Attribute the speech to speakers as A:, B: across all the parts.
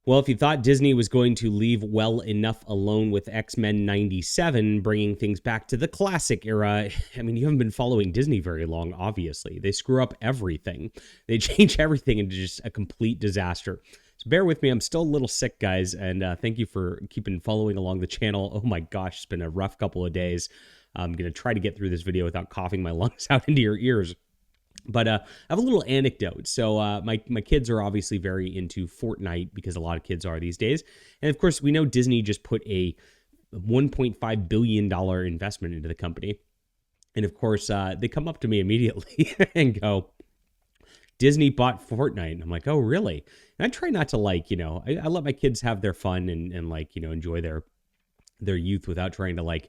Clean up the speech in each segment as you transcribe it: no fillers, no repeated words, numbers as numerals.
A: Well, if you thought Disney was going to leave well enough alone with X-Men 97, bringing things back to the classic era, I mean, you haven't been following Disney very long, obviously. They screw up everything. They change everything into just a complete disaster. So bear with me. I'm still a little sick, guys, and thank you for keeping following along the channel. Oh my gosh, it's been a rough couple of days. I'm going to try to get through this video without coughing my lungs out into your ears. But I have a little anecdote. So my kids are obviously very into Fortnite, because a lot of kids are these days. And of course, we know Disney just put a $1.5 billion investment into the company. And of course, they come up to me immediately and go, Disney bought Fortnite. And I'm like, oh, really? And I try not to I let my kids have their fun and enjoy their youth without trying to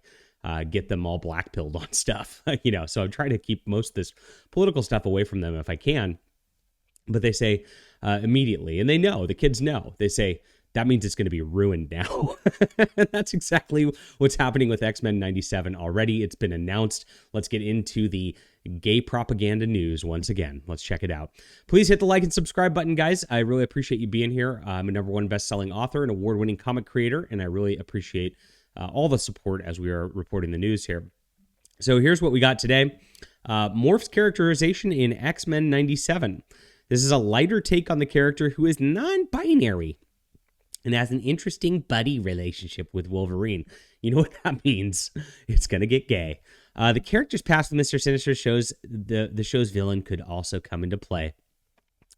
A: get them all black-pilled on stuff, So I'm trying to keep most of this political stuff away from them if I can. But they say immediately, and they know, the kids know, they say, that means it's going to be ruined now. And that's exactly what's happening with X-Men 97 already. It's been announced. Let's get into the gay propaganda news once again. Let's check it out. Please hit the like and subscribe button, guys. I really appreciate you being here. I'm a #1 best-selling author and award-winning comic creator, and I really appreciate all the support as we are reporting the news here. So here's what we got today. Morph's characterization in X-Men 97. This is a lighter take on the character who is non-binary and has an interesting buddy relationship with Wolverine. You know what that means? It's going to get gay. The character's past with Mr. Sinister shows the show's villain could also come into play.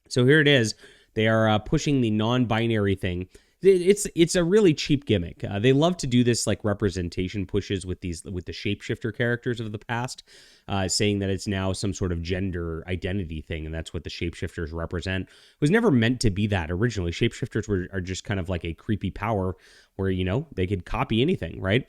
A: So here it is. They are pushing the non-binary thing. It's a really cheap gimmick. They love to do this representation pushes with the shapeshifter characters of the past, saying that it's now some sort of gender identity thing, and that's what the shapeshifters represent. It was never meant to be that originally. Shapeshifters are just kind of like a creepy power where they could copy anything, right?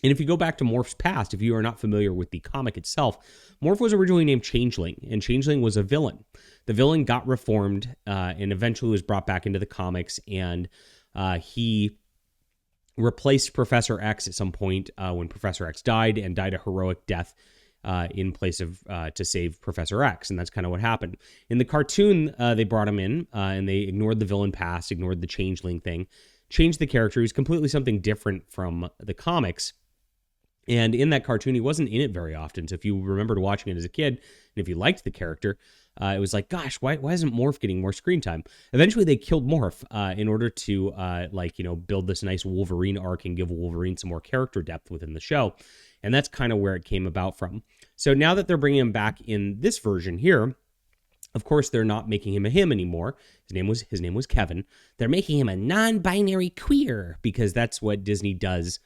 A: And if you go back to Morph's past, if you are not familiar with the comic itself, Morph was originally named Changeling, and Changeling was a villain. The villain got reformed and eventually was brought back into the comics, and he replaced Professor X at some point when Professor X died, and died a heroic death in place of to save Professor X, and that's kind of what happened. In the cartoon, they brought him in, and they ignored the villain past, ignored the Changeling thing, changed the character. He was completely something different from the comics. And in that cartoon, he wasn't in it very often. So if you remembered watching it as a kid, and if you liked the character, it was like, gosh, why isn't Morph getting more screen time? Eventually, they killed Morph in order to, build this nice Wolverine arc and give Wolverine some more character depth within the show. And that's kind of where it came about from. So now that they're bringing him back in this version here, of course, they're not making him a him anymore. His name was Kevin. They're making him a non-binary queer, because that's what Disney does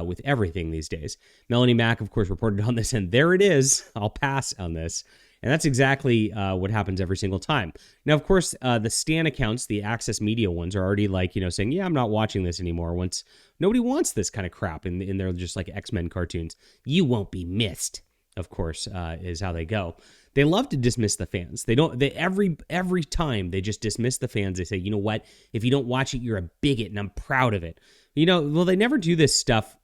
A: with everything these days. Melanie Mack, of course, reported on this, and there it is. I'll pass on this. And that's exactly what happens every single time. Now, of course, the Stan accounts, the Access Media ones, are already saying, yeah, I'm not watching this anymore. Once nobody wants this kind of crap in their just X-Men cartoons. You won't be missed, of course, is how they go. They love to dismiss the fans. Every time they just dismiss the fans. They say, you know what? If you don't watch it, you're a bigot, and I'm proud of it. Well, they never do this stuff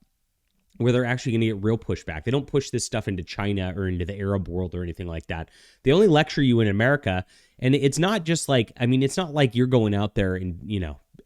A: where they're actually going to get real pushback. They don't push this stuff into China or into the Arab world or anything like that. They only lecture you in America. And it's not just it's not like you're going out there and,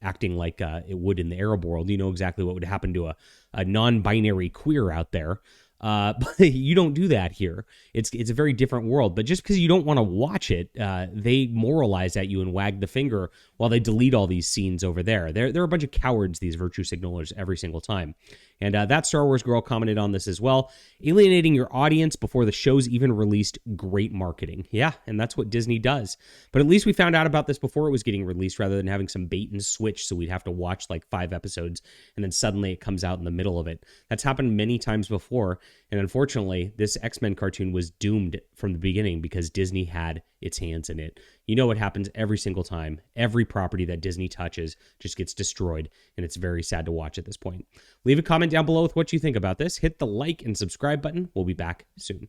A: acting like it would in the Arab world. You know exactly what would happen to a non-binary queer out there. But you don't do that here. It's a very different world. But just because you don't want to watch it, they moralize at you and wag the finger while they delete all these scenes over there. They're a bunch of cowards, these virtue signalers, every single time. And that Star Wars girl commented on this as well. Alienating your audience before the show's even released, great marketing. Yeah, and that's what Disney does. But at least we found out about this before it was getting released, rather than having some bait and switch, so we'd have to watch 5 episodes, and then suddenly it comes out in the middle of it. That's happened many times before, and unfortunately, this X-Men cartoon was doomed from the beginning because Disney had its hands in it. You know what happens every single time. Every property that Disney touches just gets destroyed, and it's very sad to watch at this point. Leave a comment down below with what you think about this. Hit the like and subscribe button. We'll be back soon.